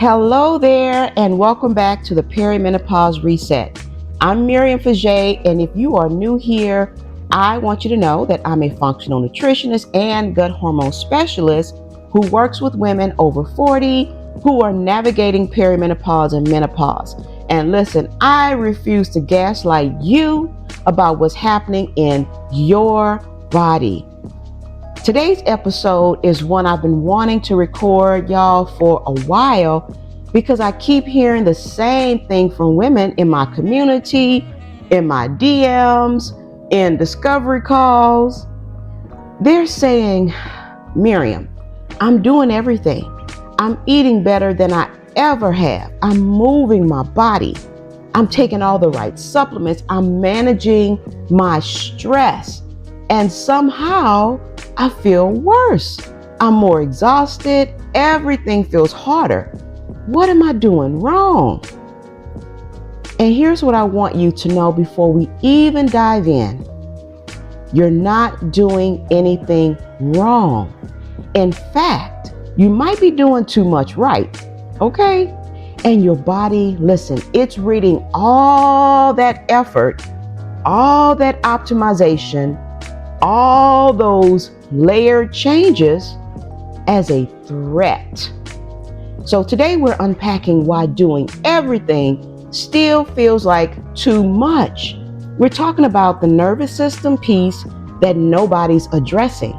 Hello there, and welcome back to the Perimenopause Reset. I'm Miriam Fajay, and if you are new here, I want you to know that I'm a functional nutritionist and gut hormone specialist who works with women over 40 who are navigating perimenopause and menopause. And listen, I refuse to gaslight you about what's happening in your body. Today's episode is one I've been wanting to record, y'all, for a while because I keep hearing the same thing from women in my community, in my DMs, in discovery calls. They're saying, Miriam, I'm doing everything. I'm eating better than I ever have. I'm moving my body. I'm taking all the right supplements. I'm managing my stress. And somehow I feel worse. I'm more exhausted. Everything feels harder. What am I doing wrong? And here's what I want you to know before we even dive in. You're not doing anything wrong. In fact, you might be doing too much right, okay? And your body, listen, it's reading all that effort, all that optimization, all those layered changes as a threat. So today we're unpacking why doing everything still feels like too much. We're talking about the nervous system piece that nobody's addressing.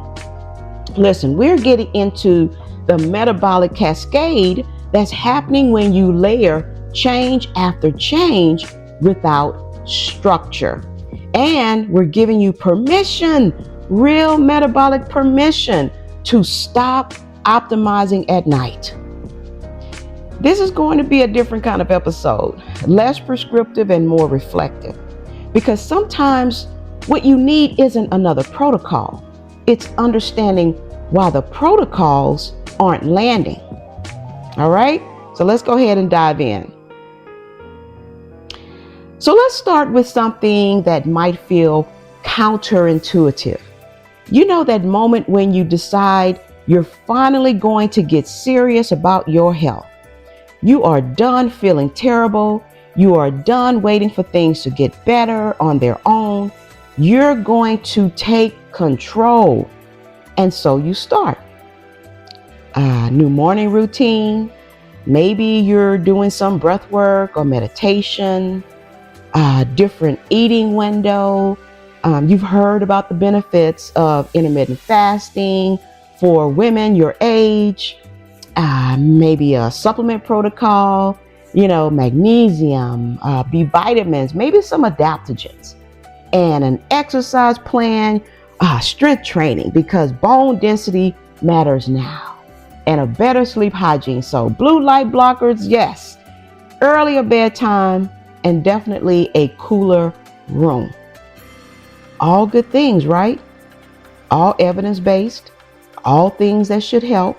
Listen, we're getting into the metabolic cascade that's happening when you layer change after change without structure. And we're giving you permission, real metabolic permission, to stop optimizing at night. This is going to be a different kind of episode, less prescriptive and more reflective, because sometimes what you need isn't another protocol. It's understanding why the protocols aren't landing. All right, so let's go ahead and dive in. So let's start with something that might feel counterintuitive. You know that moment when you decide you're finally going to get serious about your health. You are done feeling terrible. You are done waiting for things to get better on their own. You're going to take control. And so you start. New morning routine. Maybe you're doing some breath work or meditation. Different eating window. You've heard about the benefits of intermittent fasting for women your age. Maybe a supplement protocol, magnesium, B vitamins, maybe some adaptogens, and an exercise plan, strength training, because bone density matters now, and a better sleep hygiene. So blue light blockers, yes, earlier bedtime, and definitely a cooler room. All good things, right? All evidence-based, all things that should help.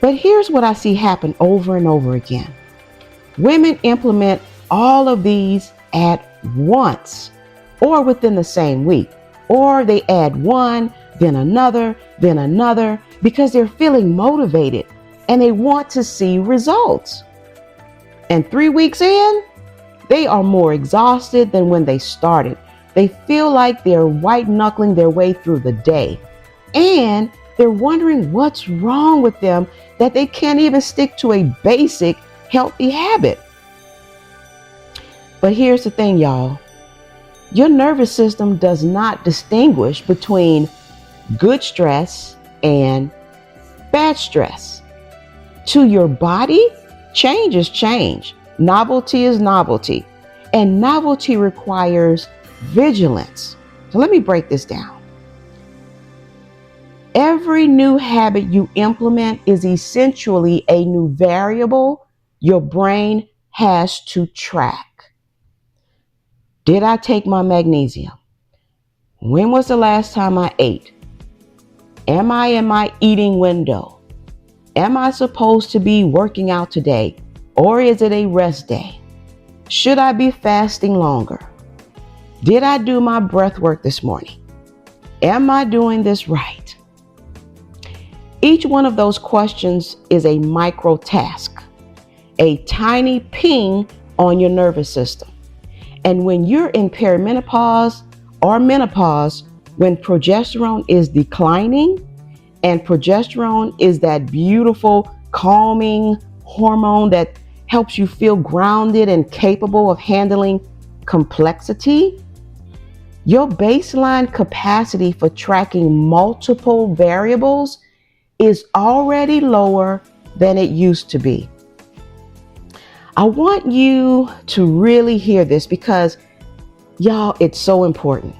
But here's what I see happen over and over again. Women implement all of these at once or within the same week, or they add one, then another, because they're feeling motivated and they want to see results. And 3 weeks in, they are more exhausted than when they started. They feel like they're white knuckling their way through the day. And they're wondering what's wrong with them that they can't even stick to a basic healthy habit. But here's the thing, y'all. Your nervous system does not distinguish between good stress and bad stress. To your body, change is change. Novelty is novelty. And novelty requires vigilance. So let me break this down. Every new habit you implement is essentially a new variable your brain has to track. Did I take my magnesium? When was the last time I ate? Am I in my eating window? Am I supposed to be working out today? Or is it a rest day? Should I be fasting longer? Did I do my breath work this morning? Am I doing this right? Each one of those questions is a micro task, a tiny ping on your nervous system. And when you're in perimenopause or menopause, when progesterone is declining, and progesterone is that beautiful, calming hormone that helps you feel grounded and capable of handling complexity, your baseline capacity for tracking multiple variables is already lower than it used to be. I want you to really hear this because, y'all, it's so important.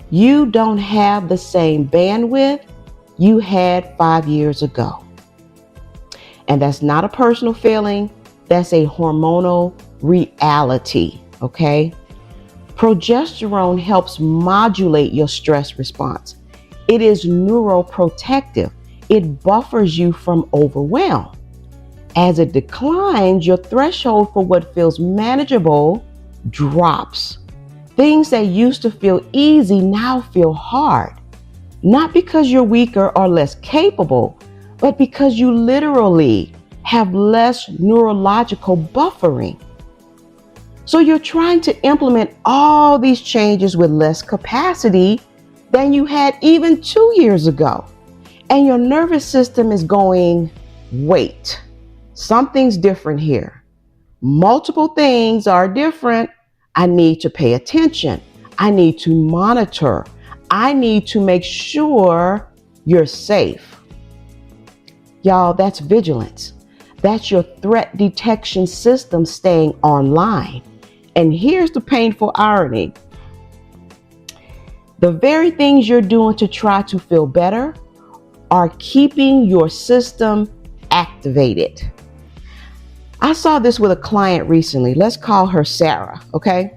You don't have the same bandwidth you had 5 years ago. And that's not a personal feeling, that's a hormonal reality, okay? Progesterone helps modulate your stress response. It is neuroprotective. It buffers you from overwhelm. As it declines, your threshold for what feels manageable drops. Things that used to feel easy now feel hard. Not because you're weaker or less capable, but because you literally have less neurological buffering. So you're trying to implement all these changes with less capacity than you had even 2 years ago. And your nervous system is going, wait, something's different here. Multiple things are different. I need to pay attention. I need to monitor. I need to make sure you're safe. Y'all, that's vigilance. That's your threat detection system staying online. And here's the painful irony. The very things you're doing to try to feel better are keeping your system activated. I saw this with a client recently. Let's call her Sarah, okay?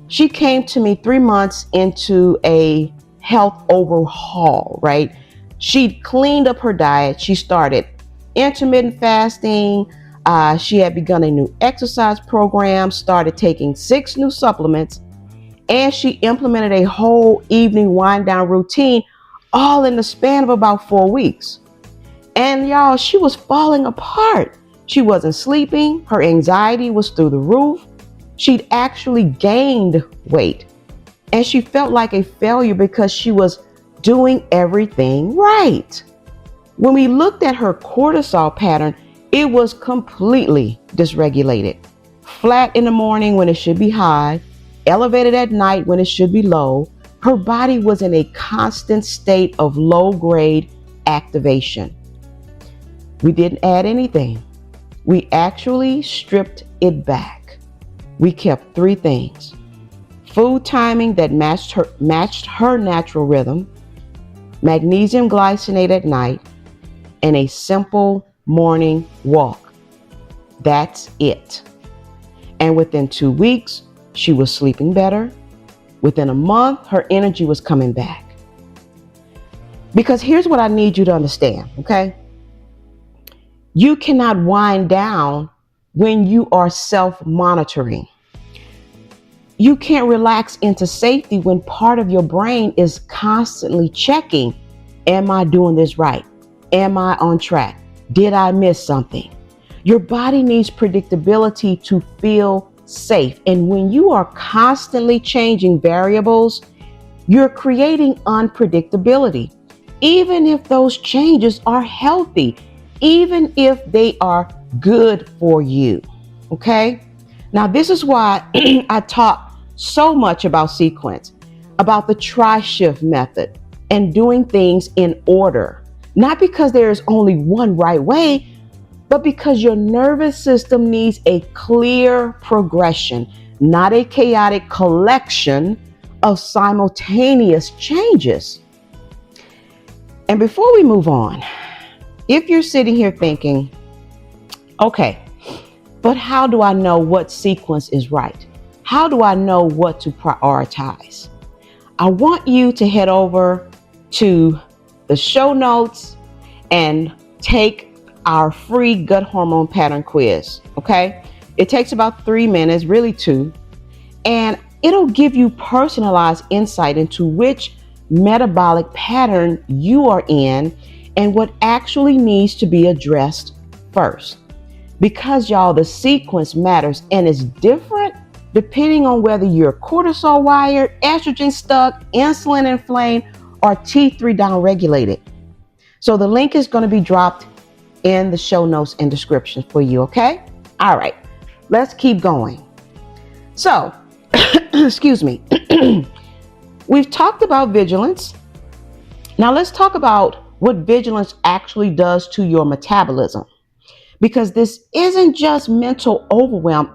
She came to me 3 months into a health overhaul, right? She'd cleaned up her diet. She started intermittent fasting. She had begun a new exercise program, started taking 6 new supplements, and she implemented a whole evening wind down routine, all in the span of about 4 weeks. And y'all, she was falling apart. She wasn't sleeping. Her anxiety was through the roof. She'd actually gained weight. And she felt like a failure because she was doing everything right. When we looked at her cortisol pattern, it was completely dysregulated. Flat in the morning when it should be high, elevated at night when it should be low. Her body was in a constant state of low-grade activation. We didn't add anything. We actually stripped it back. We kept 3 things: food timing that matched her natural rhythm, magnesium glycinate at night, and a simple morning walk. That's it. And within 2 weeks, she was sleeping better. Within a month, her energy was coming back. Because here's what I need you to understand, okay? You cannot wind down when you are self-monitoring. You can't relax into safety when part of your brain is constantly checking, am I doing this right? Am I on track? Did I miss something? Your body needs predictability to feel safe. And when you are constantly changing variables, you're creating unpredictability. Even if those changes are healthy, even if they are good for you. Okay? Now, this is why I talk so much about sequence, about the tri-shift method and doing things in order. Not because there is only one right way, but because your nervous system needs a clear progression, not a chaotic collection of simultaneous changes. And before we move on, if you're sitting here thinking, okay, but how do I know what sequence is right? How do I know what to prioritize? I want you to head over to the show notes and take our free gut hormone pattern quiz, okay? It takes about 3 minutes, really 2, and it'll give you personalized insight into which metabolic pattern you are in and what actually needs to be addressed first. Because y'all, the sequence matters and it's different depending on whether you're cortisol wired, estrogen stuck, insulin inflamed, or T3 downregulated. So the link is going to be dropped in the show notes and description for you, okay? All right, let's keep going. So, excuse me. We've talked about vigilance. Now let's talk about what vigilance actually does to your metabolism. Because this isn't just mental overwhelm,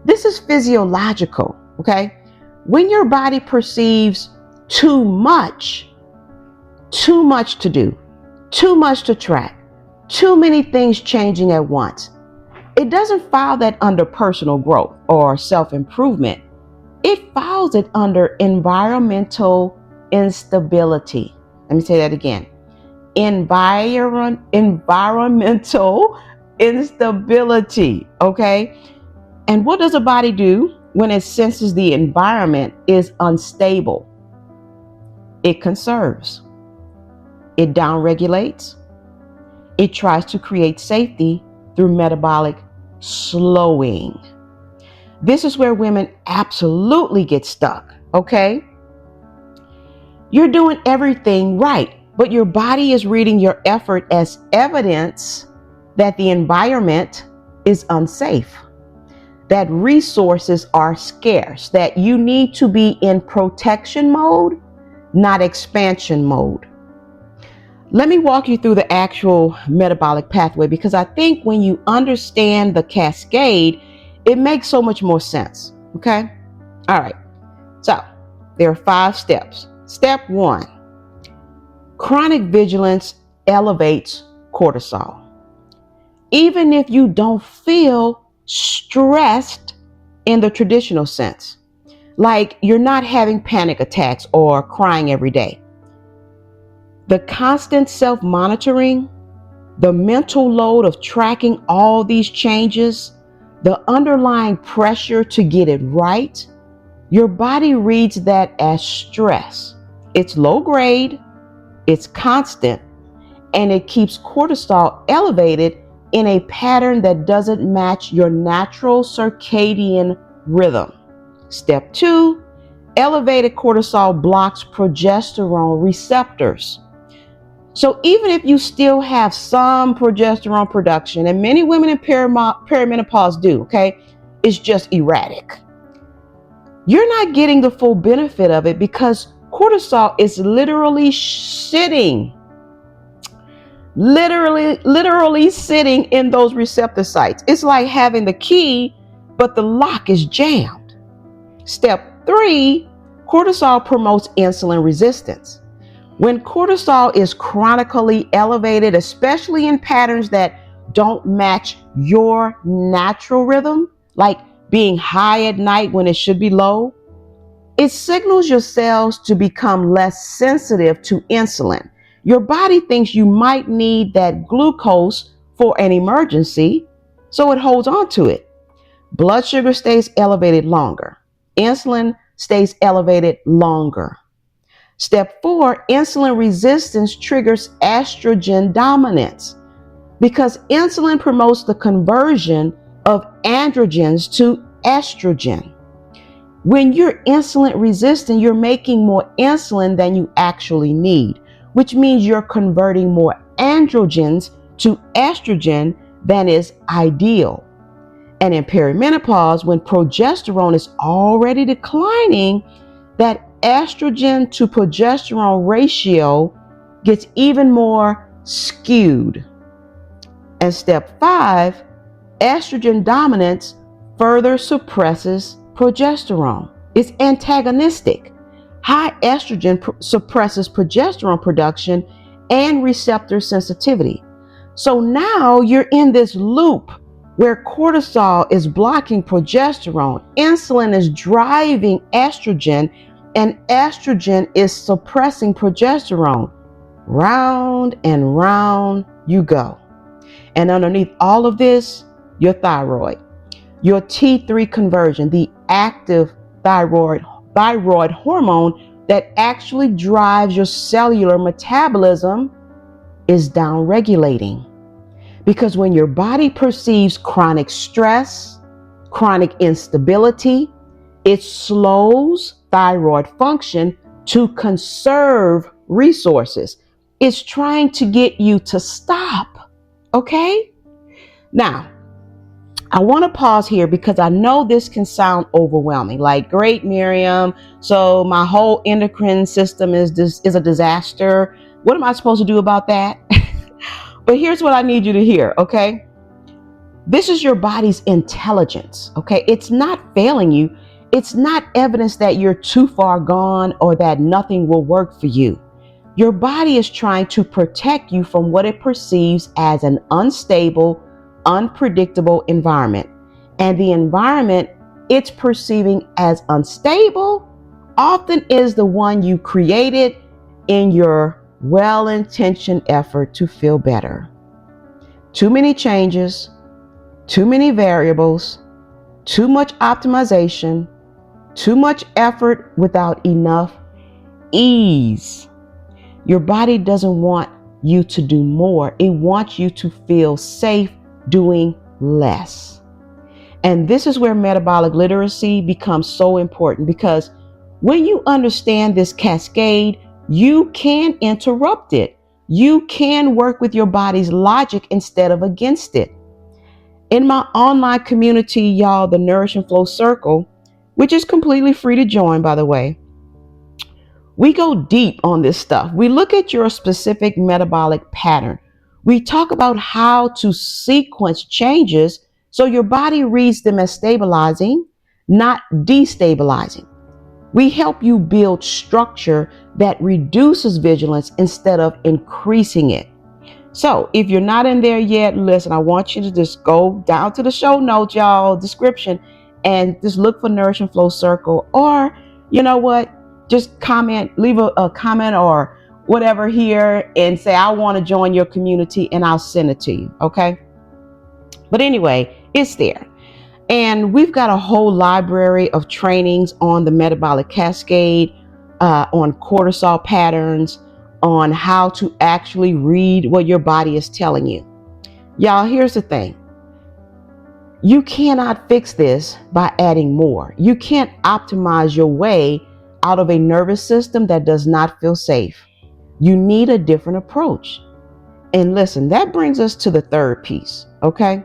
this is physiological, okay? When your body perceives too much to do, too much to track, too many things changing at once, it doesn't file that under personal growth or self-improvement. It files it under environmental instability. Let me say that again. Environmental instability, okay? And what does a body do when it senses the environment is unstable? It conserves. It downregulates. It tries to create safety through metabolic slowing. This is where women absolutely get stuck, okay? You're doing everything right, but your body is reading your effort as evidence that the environment is unsafe, that resources are scarce, that you need to be in protection mode, not expansion mode. Let me walk you through the actual metabolic pathway, because I think when you understand the cascade, it makes so much more sense, okay? All right, so there are 5 steps. Step 1, chronic vigilance elevates cortisol. Even if you don't feel stressed in the traditional sense, like you're not having panic attacks or crying every day. The constant self-monitoring, the mental load of tracking all these changes, the underlying pressure to get it right, your body reads that as stress. It's low grade, it's constant, and it keeps cortisol elevated in a pattern that doesn't match your natural circadian rhythm. Step 2, elevated cortisol blocks progesterone receptors. So even if you still have some progesterone production, and many women in perimenopause do, okay, it's just erratic. You're not getting the full benefit of it because cortisol is literally sitting in those receptor sites. It's like having the key, but the lock is jammed. Step 3, cortisol promotes insulin resistance. When cortisol is chronically elevated, especially in patterns that don't match your natural rhythm, like being high at night when it should be low, it signals your cells to become less sensitive to insulin. Your body thinks you might need that glucose for an emergency, so it holds on to it. Blood sugar stays elevated longer. Insulin stays elevated longer. Step 4, insulin resistance triggers estrogen dominance because insulin promotes the conversion of androgens to estrogen. When you're insulin resistant, you're making more insulin than you actually need, which means you're converting more androgens to estrogen than is ideal. And in perimenopause, when progesterone is already declining, that estrogen to progesterone ratio gets even more skewed. And step 5, estrogen dominance further suppresses progesterone. It's antagonistic. High estrogen suppresses progesterone production and receptor sensitivity. So now you're in this loop where cortisol is blocking progesterone, insulin is driving estrogen, and estrogen is suppressing progesterone. Round and round you go. And underneath all of this, your thyroid, your T3 conversion, the active thyroid hormone that actually drives your cellular metabolism, is down-regulating. Because when your body perceives chronic stress, chronic instability, it slows thyroid function to conserve resources. It's trying to get you to stop. Okay? Now, I want to pause here because I know this can sound overwhelming. Like, great, Miriam, so my whole endocrine system is a disaster. What am I supposed to do about that? But here's what I need you to hear, okay? This is your body's intelligence, okay? It's not failing you. It's not evidence that you're too far gone or that nothing will work for you. Your body is trying to protect you from what it perceives as an unstable, unpredictable environment. And the environment it's perceiving as unstable often is the one you created in your well-intentioned effort to feel better. Too many changes, too many variables, too much optimization, too much effort without enough ease. Your body doesn't want you to do more. It wants you to feel safe doing less. And this is where metabolic literacy becomes so important, because when you understand this cascade, you can interrupt it. You can work with your body's logic instead of against it. In my online community, y'all, the Nourish and Flow Circle, which is completely free to join, by the way, we go deep on this stuff. We look at your specific metabolic pattern. We talk about how to sequence changes so your body reads them as stabilizing, not destabilizing. We help you build structure that reduces vigilance instead of increasing it. So if you're not in there yet, listen, I want you to just go down to the show notes, y'all, description, and just look for Nourish and Flow Circle. Or, you know what, just comment, leave a comment or whatever here and say, I want to join your community, and I'll send it to you. Okay. But anyway, it's there. And we've got a whole library of trainings on the metabolic cascade, on cortisol patterns, on how to actually read what your body is telling you. Y'all, here's the thing. You cannot fix this by adding more. You can't optimize your way out of a nervous system that does not feel safe. You need a different approach. And listen, that brings us to the third piece, okay?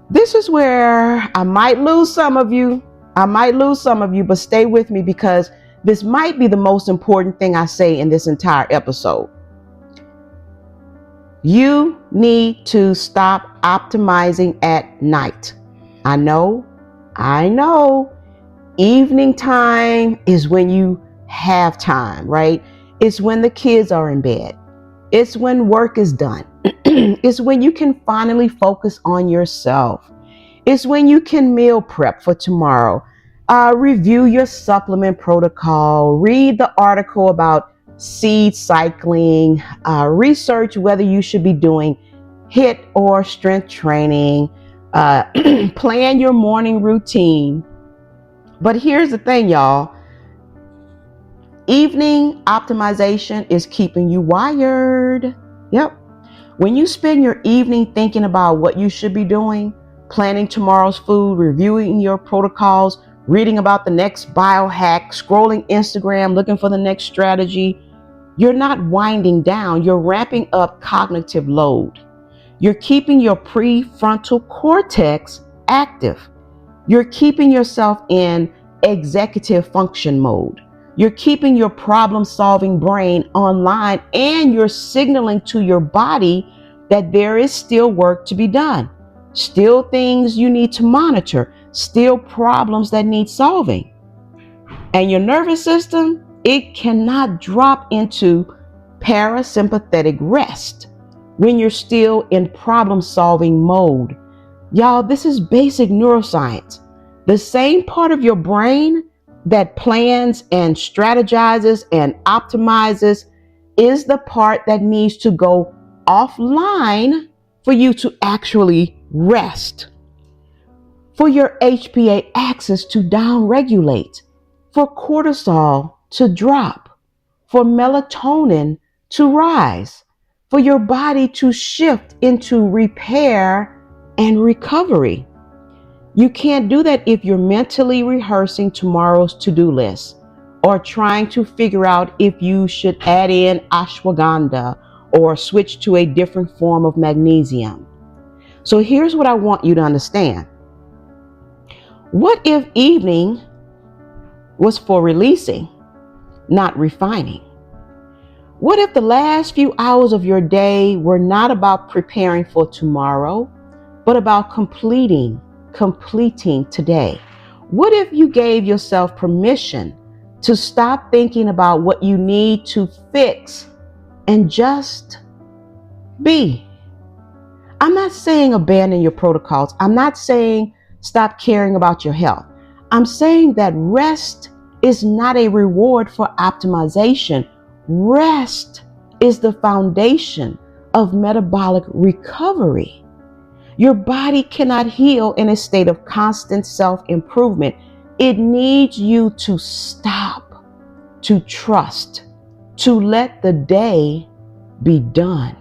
This is where I might lose some of you. But stay with me, because this might be the most important thing I say in this entire episode. You need to stop optimizing at night. I know. Evening time is when you have time, right? It's when the kids are in bed. It's when work is done. It's when you can finally focus on yourself. It's when you can meal prep for tomorrow. Review your supplement protocol. Read the article about seed cycling. Research whether you should be doing HIIT or strength training. Plan your morning routine. But here's the thing, y'all. Evening optimization is keeping you wired. Yep. When you spend your evening thinking about what you should be doing, planning tomorrow's food, reviewing your protocols, reading about the next biohack, scrolling Instagram, looking for the next strategy, you're not winding down. You're ramping up cognitive load. You're keeping your prefrontal cortex active. You're keeping yourself in executive function mode. You're keeping your problem-solving brain online, and you're signaling to your body that there is still work to be done, still things you need to monitor, still problems that need solving. And your nervous system, it cannot drop into parasympathetic rest when you're still in problem-solving mode. Y'all, this is basic neuroscience. The same part of your brain that plans and strategizes and optimizes is the part that needs to go offline for you to actually rest, for your HPA axis to downregulate, for cortisol to drop, for melatonin to rise. for your body to shift into repair and recovery. You can't do that if you're mentally rehearsing tomorrow's to-do list or trying to figure out if you should add in ashwagandha or switch to a different form of magnesium. So here's what I want you to understand. What if evening was for releasing, not refining? What if the last few hours of your day were not about preparing for tomorrow, but about completing today? What if you gave yourself permission to stop thinking about what you need to fix and just be? I'm not saying abandon your protocols. I'm not saying stop caring about your health. I'm saying that rest is not a reward for optimization. Rest is the foundation of metabolic recovery. Your body cannot heal in a state of constant self-improvement. It needs you to stop, to trust, to let the day be done.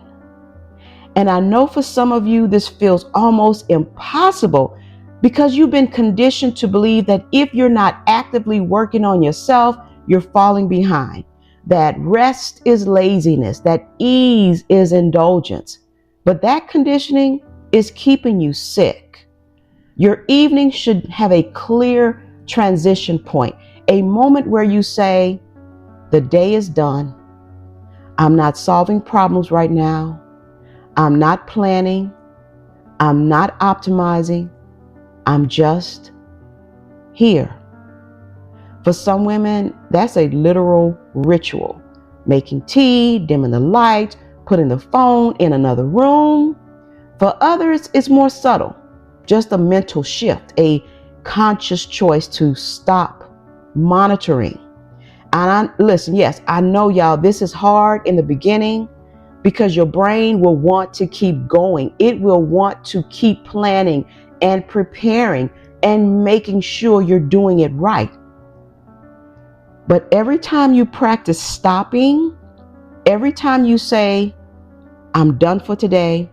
And I know for some of you, this feels almost impossible because you've been conditioned to believe that if you're not actively working on yourself, you're falling behind. That rest is laziness, that ease is indulgence. But that conditioning is keeping you sick. Your evening should have a clear transition point, a moment where you say, the day is done. I'm not solving problems right now. I'm not planning. I'm not optimizing. I'm just here. For some women, that's a literal ritual. Making tea, dimming the lights, putting the phone in another room. For others, it's more subtle. Just a mental shift, a conscious choice to stop monitoring. And listen, yes, I know y'all, this is hard in the beginning because your brain will want to keep going. It will want to keep planning and preparing and making sure you're doing it right. But every time you practice stopping, every time you say, I'm done for today,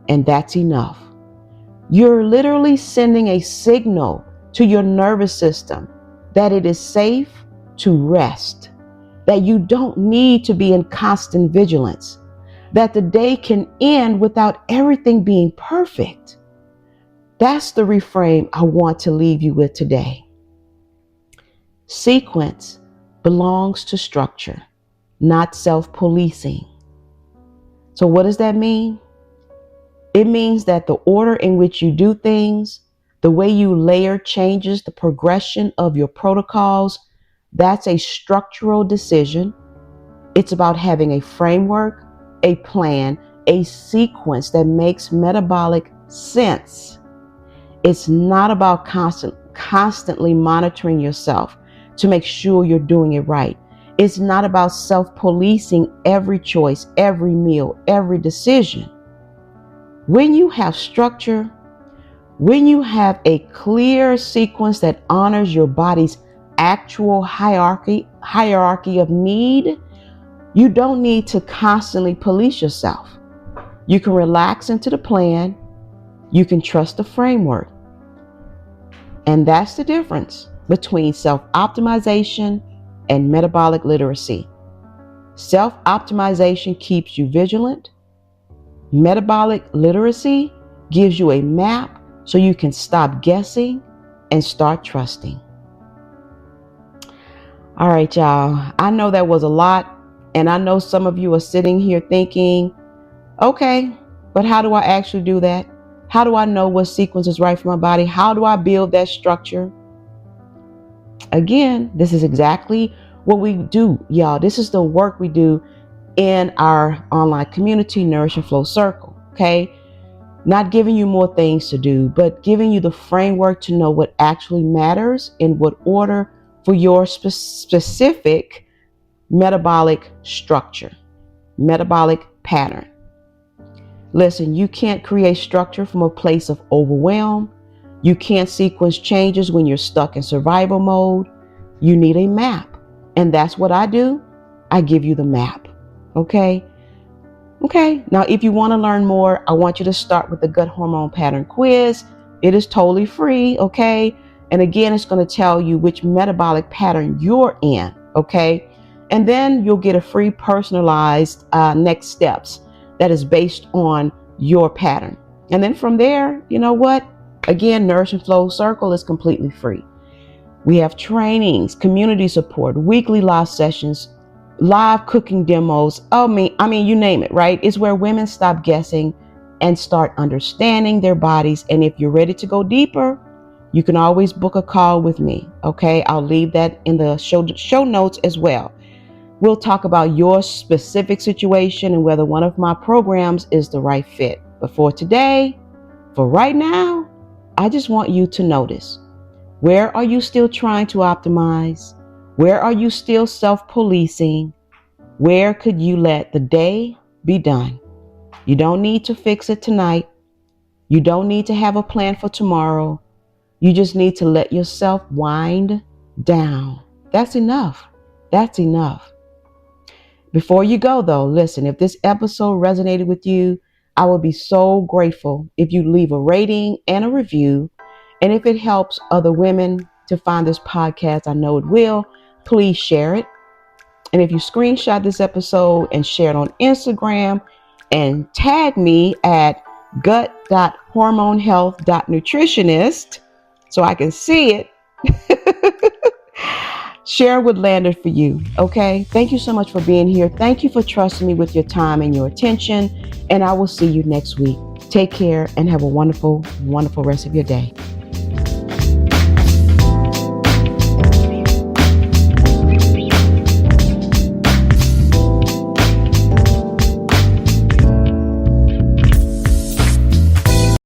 and that's enough, you're literally sending a signal to your nervous system that it is safe to rest, that you don't need to be in constant vigilance, that the day can end without everything being perfect. That's the reframe I want to leave you with today. Sequence belongs to structure, not self-policing. So what does that mean? It means that the order in which you do things, the way you layer changes, the progression of your protocols, that's a structural decision. It's about having a framework, a plan, a sequence that makes metabolic sense. It's not about constantly monitoring yourself to make sure you're doing it right. It's not about self-policing every choice, every meal, every decision. When you have structure, when you have a clear sequence that honors your body's actual hierarchy of need, you don't need to constantly police yourself. You can relax into the plan. You can trust the framework. And that's the difference between self-optimization and metabolic literacy. Self-optimization keeps you vigilant. Metabolic literacy gives you a map so you can stop guessing and start trusting. All right, y'all. I know that was a lot, and I know some of you are sitting here thinking, okay, but how do I actually do that? How do I know what sequence is right for my body? How do I build that structure? Again, this is exactly what we do, y'all. This is the work we do in our online community, Nourish and Flow Circle, okay? Not giving you more things to do, but giving you the framework to know what actually matters in what order for your specific metabolic structure, metabolic pattern. Listen, you can't create structure from a place of overwhelm. You can't sequence changes when you're stuck in survival mode. You need a map. And that's what I do. I give you the map. Okay? Okay, now if you want to learn more, I want you to start with the gut hormone pattern quiz. It is totally free, okay? And again, it's going to tell you which metabolic pattern you're in, okay? And then you'll get a free personalized next steps that is based on your pattern. And then from there, you know what? Again, Nourish and Flow Circle is completely free. We have trainings, community support, weekly live sessions, live cooking demos. I mean, you name it, right? It's where women stop guessing and start understanding their bodies. And if you're ready to go deeper, you can always book a call with me. Okay, I'll leave that in the show notes as well. We'll talk about your specific situation and whether one of my programs is the right fit. But for today, for right now, I just want you to notice, where are you still trying to optimize? Where are you still self-policing? Where could you let the day be done? You don't need to fix it tonight. You don't need to have a plan for tomorrow. You just need to let yourself wind down. That's enough. That's enough. Before you go though, listen, if this episode resonated with you, I would be so grateful if you leave a rating and a review. And if it helps other women to find this podcast, I know it will, please share it. And if you screenshot this episode and share it on Instagram and tag me at gut.hormonehealth.nutritionist so I can see it, share what landed for you. Okay. Thank you so much for being here. Thank you for trusting me with your time and your attention. And I will see you next week. Take care and have a wonderful, wonderful rest of your day.